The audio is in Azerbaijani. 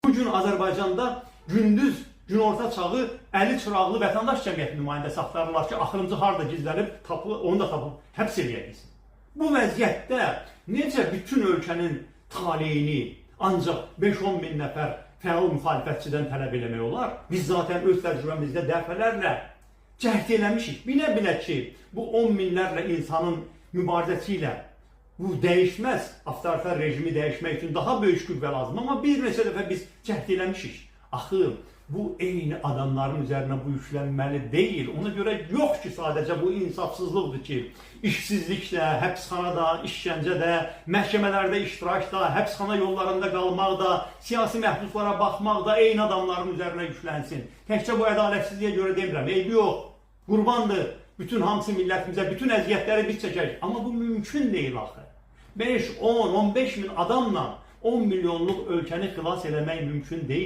Bugün Azərbaycanda gündüz günorta çağı 50 çıraqlı vətəndaş cəmiyyəti nümayəndəsi axtarırlar ki, axırıncı harda gizlənib, onu da tapıb həbs eləyəcəksin. Bu vəziyyətdə necə bütün ölkənin taleyini ancaq 5-10 min nəfər fəal müxalifətçidən tələb eləmək olar? Biz zaten öz təcrübəmizdə dəfələrlə cəhd eləmişik. Bilə-bilə ki, bu 10 minlərlə insanın mübarizəsi ilə bu dəyişməz, avtoritar rejimi dəyişmək üçün daha böyük qüvvə lazım. Amma bir neçə dəfə biz cəhd eləmişik. Axı, bu eyni adamların üzərinə bu yüklənməli deyil. Ona görə yox ki, sadəcə bu insafsızlıqdır ki, işsizlikdə, həbsxanada, işgəncədə, məhkəmələrdə iştirakda, həbsxana yollarında qalmaq da, siyasi məhbuslara baxmaq da eyni adamların üzərinə yüklənsin. Təkcə bu ədalətsizliyə görə demirəm, eybi yox, qurbandır. Bütün hamısı millətimizə, bütün əziyyətləri biz çəkək. Amma bu mümkün deyil axı. 5, 10, 15 min adamla 10 milyonluq ölkəni xilas eləmək mümkün deyil.